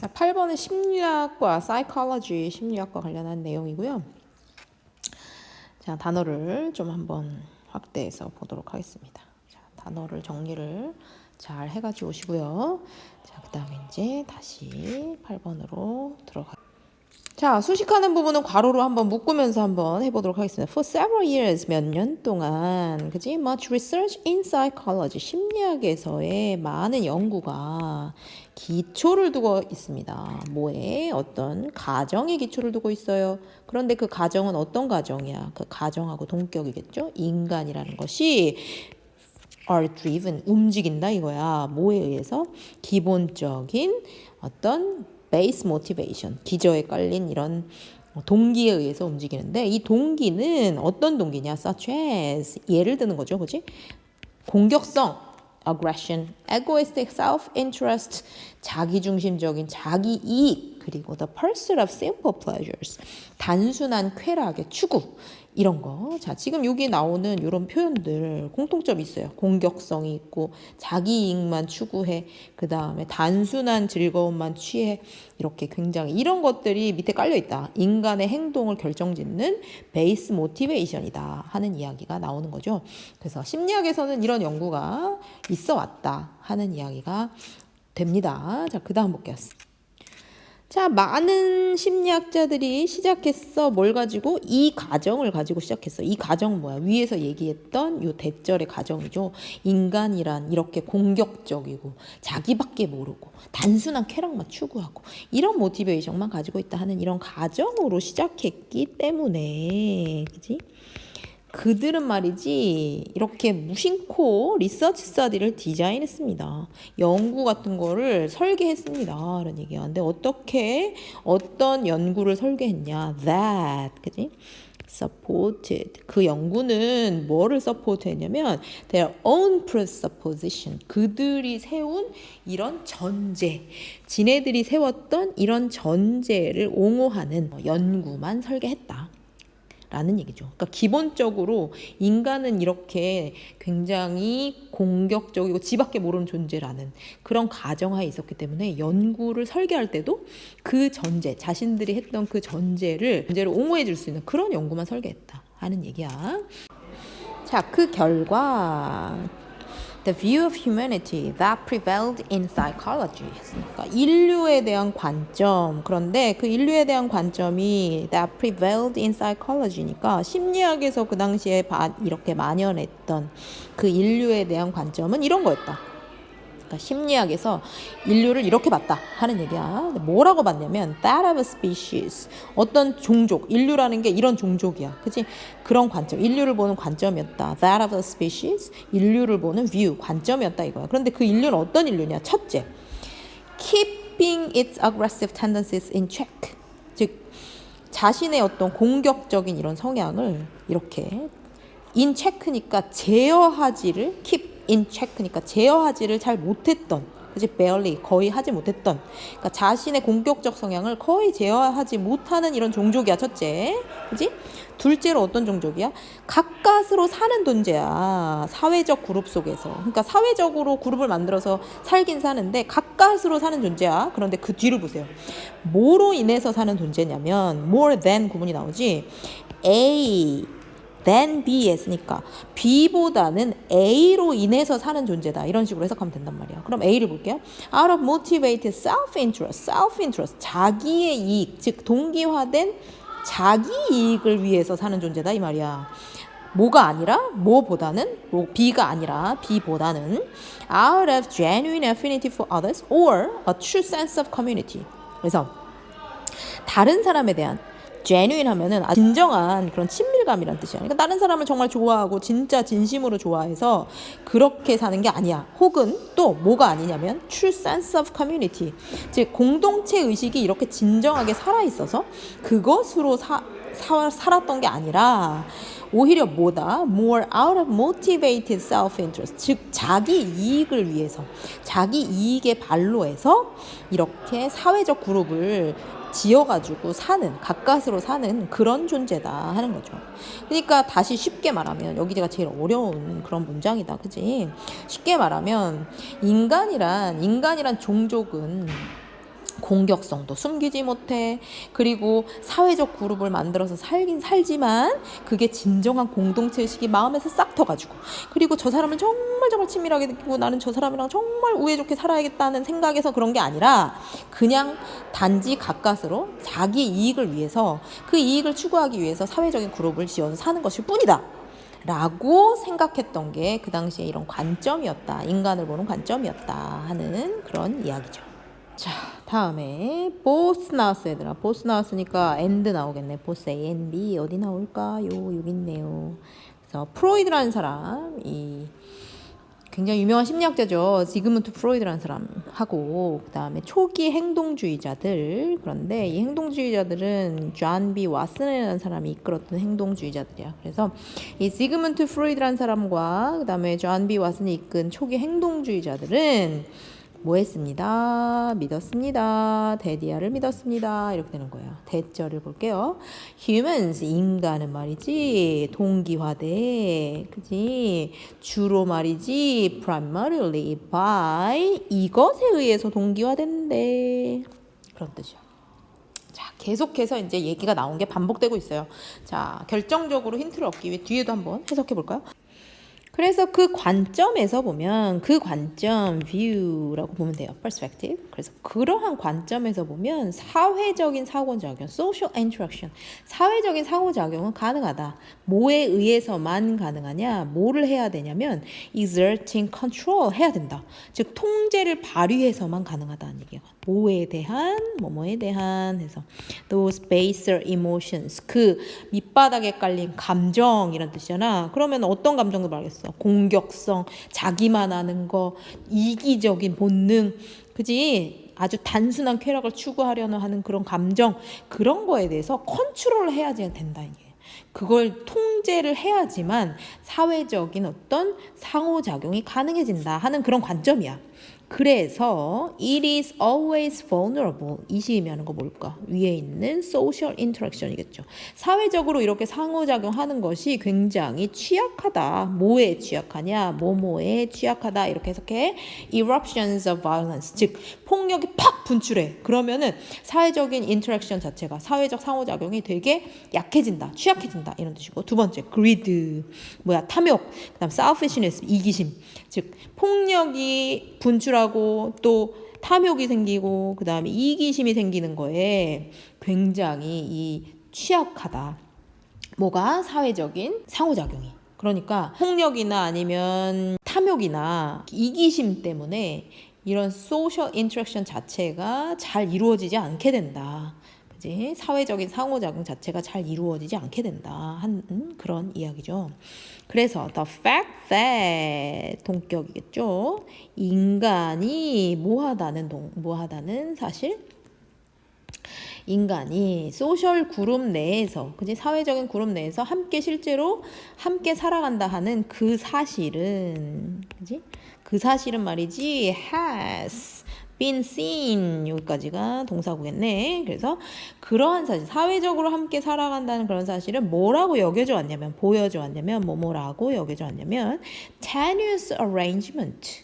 자, 8번은 심리학과 psychology, 심리학과 관련한 내용이고요. 자, 단어를 좀 한번 확대해서 보도록 하겠습니다. 자, 단어를 정리를 잘 해가지고 오시고요. 자, 그 다음에 이제 다시 8번으로 들어가. 자, 수식하는 부분은 괄호로 한번 묶으면서 한번 해보도록 하겠습니다. For several years, 몇 년 동안, 그지? Much research in psychology, 심리학에서의 많은 연구가 기초를 두고 있습니다. 뭐에? 어떤 가정에 기초를 두고 있어요. 그런데 그 가정은 어떤 가정이야? 그 가정하고 동격이겠죠? 인간이라는 것이 are driven, 움직인다 이거야. 뭐에 의해서? 기본적인 어떤 base motivation, 기저에 깔린 이런 동기에 의해서 움직이는데 이 동기는 어떤 동기냐? such as, 예를 드는 거죠. 그치? 공격성, aggression, egoistic self-interest, 자기중심적인 자기이익, 그리고 the pursuit of simple pleasures, 단순한 쾌락의 추구, 이런 거. 자, 지금 여기 나오는 이런 표현들 공통점이 있어요. 공격성이 있고 자기 이익만 추구해. 그 다음에 단순한 즐거움만 취해. 이렇게 굉장히 이런 것들이 밑에 깔려 있다. 인간의 행동을 결정짓는 베이스 모티베이션이다 하는 이야기가 나오는 거죠. 그래서 심리학에서는 이런 연구가 있어 왔다 하는 이야기가 됩니다. 자, 그 다음 볼게요. 자, 많은 심리학자들이 시작했어. 뭘 가지고? 이 가정을 가지고 시작했어. 이 가정은 뭐야? 위에서 얘기했던 요 대절의 가정이죠. 인간이란 이렇게 공격적이고 자기밖에 모르고 단순한 쾌락만 추구하고 이런 모티베이션만 가지고 있다 하는 이런 가정으로 시작했기 때문에, 그지? 그들은 말이지 이렇게 무심코 리서치 스터디를 디자인했습니다. 연구 같은 거를 설계했습니다. 라는 얘기야. 근데 어떻게 어떤 연구를 설계했냐? That, 그지? supported. 그 연구는 뭐를 support 했냐면 their own presupposition. 그들이 세운 이런 전제, 지네들이 세웠던 이런 전제를 옹호하는 연구만 설계했다 라는 얘기죠. 그러니까 기본적으로 인간은 이렇게 굉장히 공격적이고 지밖에 모르는 존재라는 그런 가정하에 있었기 때문에 연구를 설계할 때도 그 전제, 자신들이 했던 그 전제를 옹호해 줄 수 있는 그런 연구만 설계했다 하는 얘기야. 자, 그 결과 The view of humanity that prevailed in psychology 했으니까 인류에 대한 관점, 그런데 그 인류에 대한 관점이 that prevailed in psychology니까 심리학에서 그 당시에 이렇게 만연했던 그 인류에 대한 관점은 이런 거였다. 그러니까 심리학에서 인류를 이렇게 봤다 하는 얘기야. 뭐라고 봤냐면 that of a species, 어떤 종족, 인류라는 게 이런 종족이야. 그치? 그런 관점, 인류를 보는 관점이었다. that of a species, 인류를 보는 view, 관점이었다 이거야. 그런데 그 인류는 어떤 인류냐? 첫째, keeping its aggressive tendencies in check, 즉 자신의 어떤 공격적인 이런 성향을 이렇게 in check니까 제어하지를 keep in check니까 제어하지를 잘 못했던, 그치? barely, 거의 하지 못했던, 그러니까 자신의 공격적 성향을 거의 제어하지 못하는 이런 종족이야. 첫째, 그치? 둘째로 어떤 종족이야? 가까스로 사는 존재야. 사회적 그룹 속에서. 그러니까 사회적으로 그룹을 만들어서 살긴 사는데 가까스로 사는 존재야. 그런데 그 뒤를 보세요. 뭐로 인해서 사는 존재냐면 more than 구문이 나오지. A than B 했으니까 B보다는 A로 인해서 사는 존재다. 이런 식으로 해석하면 된단 말이야. 그럼 A를 볼게요. Out of motivated self-interest, 자기의 이익, 즉 동기화된 자기 이익을 위해서 사는 존재다 이 말이야. 뭐가 아니라 뭐보다는 B가 아니라 B보다는 out of genuine affinity for others or a true sense of community. 그래서 다른 사람에 대한 genuine 하면은 진정한 그런 친밀감이란 뜻이야. 그러니까 다른 사람을 정말 좋아하고 진짜 진심으로 좋아해서 그렇게 사는 게 아니야. 혹은 또 뭐가 아니냐면 true sense of community, 즉 공동체 의식이 이렇게 진정하게 살아있어서 그것으로 살았던 게 아니라 오히려 뭐다? more out of motivated self-interest, 즉 자기 이익을 위해서, 자기 이익에 반로해서 이렇게 사회적 그룹을 지어가지고 사는, 가까스로 사는 그런 존재다 하는 거죠. 그러니까 다시 쉽게 말하면, 여기가 제일 어려운 그런 문장이다, 그지? 쉽게 말하면 인간이란 종족은 공격성도 숨기지 못해. 그리고 사회적 그룹을 만들어서 살긴 살지만 그게 진정한 공동체의식이 마음에서 싹 터가지고, 그리고 저 사람을 정말 친밀하게 느끼고 나는 저 사람이랑 정말 우애 좋게 살아야겠다는 생각에서 그런 게 아니라 그냥 단지 가까스로 자기 이익을 위해서, 그 이익을 추구하기 위해서 사회적인 그룹을 지어서 사는 것일 뿐이다 라고 생각했던 게 그 당시에 이런 관점이었다, 인간을 보는 관점이었다 하는 그런 이야기죠. 자, 다음에 both 나왔어요, 얘들아. both 나왔으니까 and 나오겠네. both A and B 어디 나올까요? 여기 있네요. 그래서 프로이드라는 사람, 이 굉장히 유명한 심리학자죠. 지그문트 프로이드라는 사람하고, 그 다음에 초기 행동주의자들. 그런데 이 행동주의자들은 존 B 왓슨이라는 사람이 이끌었던 행동주의자들이야. 그래서 이 지그문트 프로이드라는 사람과 그 다음에 존 B 왓슨이 이끈 초기 행동주의자들은 뭐 했습니다. 믿었습니다. 데디아를 믿었습니다. 이렇게 되는 거예요. 대절을 볼게요. humans, 인간은 말이지 동기화돼. 그지? 주로 말이지 primarily by 이것에 의해서 동기화된대. 그런 뜻이야. 자, 계속해서 이제 얘기가 나온 게 반복되고 있어요. 자, 결정적으로 힌트를 얻기 위해 뒤에도 한번 해석해 볼까요? 그래서 그 관점에서 보면, 그 관점, view라고 보면 돼요. perspective. 그래서 그러한 관점에서 보면 사회적인 상호작용, social interaction, 사회적인 상호작용은 가능하다. 뭐에 의해서만 가능하냐? 뭐를 해야 되냐면 exerting control 해야 된다. 즉 통제를 발휘해서만 가능하다는 얘기예요. 뭐에 대한, 뭐뭐에 대한 해서 those baser emotions, 그 밑바닥에 깔린 감정 이런 뜻이잖아. 그러면 어떤 감정도 말하겠어? 공격성, 자기만 아는 거, 이기적인 본능, 그지? 아주 단순한 쾌락을 추구하려는 하는 그런 감정, 그런 거에 대해서 컨트롤을 해야지 된다 이게. 그걸 통제를 해야지만 사회적인 어떤 상호작용이 가능해진다 하는 그런 관점이야. 그래서 it is always vulnerable. 이 시이면 거 뭘까? 위에 있는 social interaction이겠죠. 사회적으로 이렇게 상호작용하는 것이 굉장히 취약하다. 뭐에 취약하냐? 뭐뭐에 취약하다. 이렇게 해석해. eruptions of violence. 즉 폭력이 팍 분출해. 그러면은 사회적인 interaction 자체가, 사회적 상호작용이 되게 약해진다. 취약해진다. 이런 뜻이고, 두 번째 greed. 탐욕. 그다음 selfishness. 이기심. 즉 폭력이 분출하고 또 탐욕이 생기고 그 다음에 이기심이 생기는 거에 굉장히 이 취약하다. 뭐가? 사회적인 상호작용이. 그러니까 폭력이나 아니면 탐욕이나 이기심 때문에 이런 소셜 인터랙션 자체가 잘 이루어지지 않게 된다. 그지? 사회적인 상호작용 자체가 잘 이루어지지 않게 된다. 한 그런 이야기죠. 그래서 the fact that 동격이겠죠. 인간이 뭐하다는 사실. 인간이 소셜 그룹 내에서, 그지? 사회적인 그룹 내에서 실제로 함께 살아간다 하는 그 사실은, 그지? 그 사실은 말이지 has been seen, 여기까지가 동사구겠네. 그래서 그러한 사실, 사회적으로 함께 살아간다는 그런 사실은 뭐라고 여겨져 왔냐면, 보여져 왔냐면, 뭐라고 여겨져 왔냐면 tenuous arrangement,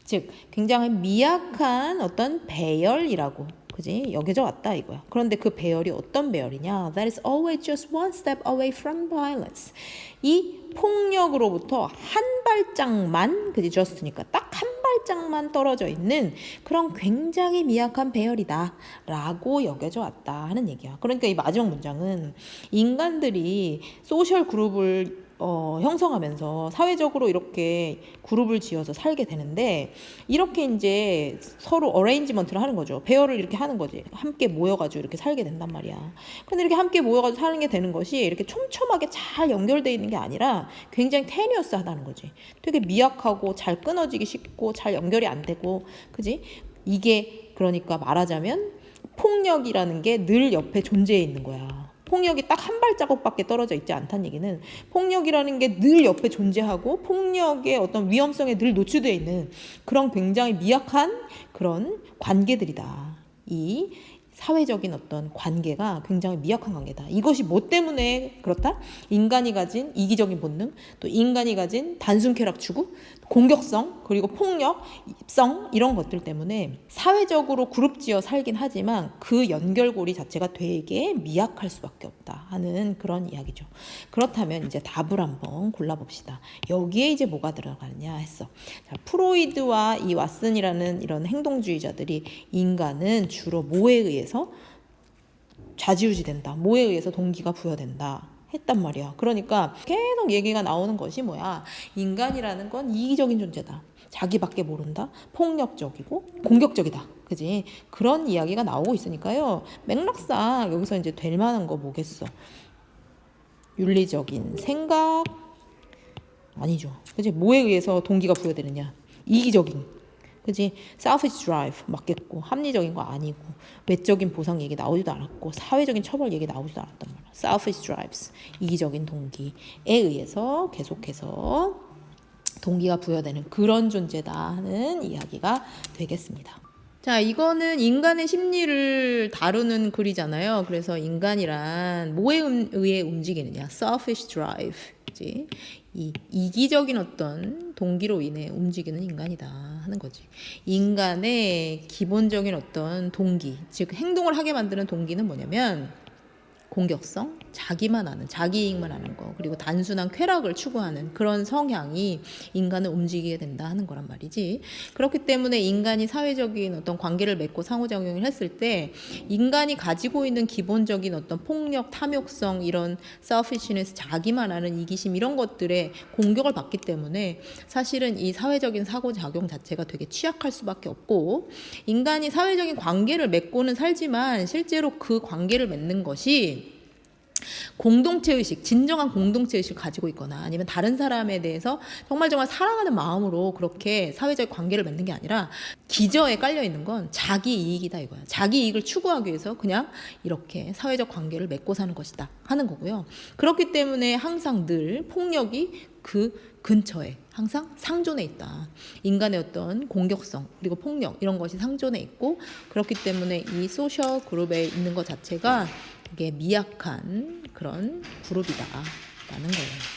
즉 굉장히 미약한 어떤 배열이라고, 그지? 여겨져 왔다 이거야. 그런데 그 배열이 어떤 배열이냐? That is always just one step away from violence. 이 폭력으로부터 한 발짝만, 그지? just니까 딱 한 발짝만 떨어져 있는 그런 굉장히 미약한 배열이다 라고 여겨져 왔다 하는 얘기야. 그러니까 이 마지막 문장은 인간들이 소셜 그룹을 형성하면서 사회적으로 이렇게 그룹을 지어서 살게 되는데, 이렇게 이제 서로 어레인지먼트를 하는 거죠. 배열을 이렇게 하는 거지. 함께 모여가지고 이렇게 살게 된단 말이야. 근데 이렇게 함께 모여가지고 사는 게 되는 것이 이렇게 촘촘하게 잘 연결되어 있는 게 아니라 굉장히 테니어스하다는 거지. 되게 미약하고 잘 끊어지기 쉽고 잘 연결이 안 되고, 그지? 이게 그러니까 말하자면 폭력이라는 게 늘 옆에 존재해 있는 거야. 폭력이 딱 한 발자국밖에 떨어져 있지 않다는 얘기는 폭력이라는 게 늘 옆에 존재하고 폭력의 어떤 위험성에 늘 노출되어 있는 그런 굉장히 미약한 그런 관계들이다. 이 사회적인 어떤 관계가 굉장히 미약한 관계다. 이것이 뭐 때문에 그렇다? 인간이 가진 이기적인 본능, 또 인간이 가진 단순 쾌락 추구, 공격성, 그리고 폭력, 입성 이런 것들 때문에 사회적으로 그룹지어 살긴 하지만 그 연결고리 자체가 되게 미약할 수밖에 없다 하는 그런 이야기죠. 그렇다면 이제 답을 한번 골라봅시다. 여기에 이제 뭐가 들어가느냐 했어. 자, 프로이드와 이 왓슨이라는 이런 행동주의자들이 인간은 주로 뭐에 의해서 좌지우지된다. 뭐에 의해서 동기가 부여된다. 했단 말이야. 그러니까 계속 얘기가 나오는 것이 뭐야? 인간이라는 건 이기적인 존재다. 자기밖에 모른다. 폭력적이고 공격적이다. 그지? 그런 이야기가 나오고 있으니까요. 맥락상 여기서 이제 될 만한 거 뭐겠어? 윤리적인 생각 아니죠. 그지? 뭐에 의해서 동기가 부여되느냐? 이기적인. 그지? selfish drive 맞겠고 합리적인 거 아니고 외적인 보상 얘기 나오지도 않았고 사회적인 처벌 얘기 나오지도 않았단 말이야. selfish drives 이기적인 동기에 의해서 계속해서 동기가 부여되는 그런 존재다 하는 이야기가 되겠습니다. 자, 이거는 인간의 심리를 다루는 글이잖아요. 그래서 인간이란 뭐에 의해 움직이느냐? selfish drive. 그치? 이 이기적인 어떤 동기로 인해 움직이는 인간이다 하는 거지. 인간의 기본적인 어떤 동기, 즉 행동을 하게 만드는 동기는 뭐냐면 공격성, 자기만 아는, 자기 이익만 아는 거, 그리고 단순한 쾌락을 추구하는 그런 성향이 인간을 움직이게 된다 하는 거란 말이지. 그렇기 때문에 인간이 사회적인 어떤 관계를 맺고 상호작용을 했을 때 인간이 가지고 있는 기본적인 어떤 폭력, 탐욕성, 이런 selfishness, 자기만 아는 이기심 이런 것들에 공격을 받기 때문에 사실은 이 사회적인 상호작용 자체가 되게 취약할 수밖에 없고, 인간이 사회적인 관계를 맺고는 살지만 실제로 그 관계를 맺는 것이 공동체의식, 진정한 공동체의식을 가지고 있거나 아니면 다른 사람에 대해서 정말 사랑하는 마음으로 그렇게 사회적 관계를 맺는 게 아니라 기저에 깔려있는 건 자기 이익이다 이거야. 자기 이익을 추구하기 위해서 그냥 이렇게 사회적 관계를 맺고 사는 것이다 하는 거고요. 그렇기 때문에 항상 늘 폭력이 그 근처에 항상 상존해 있다. 인간의 어떤 공격성 그리고 폭력 이런 것이 상존해 있고, 그렇기 때문에 이 소셜 그룹에 있는 것 자체가 이게 미약한 그런 그룹이다 라는 거예요.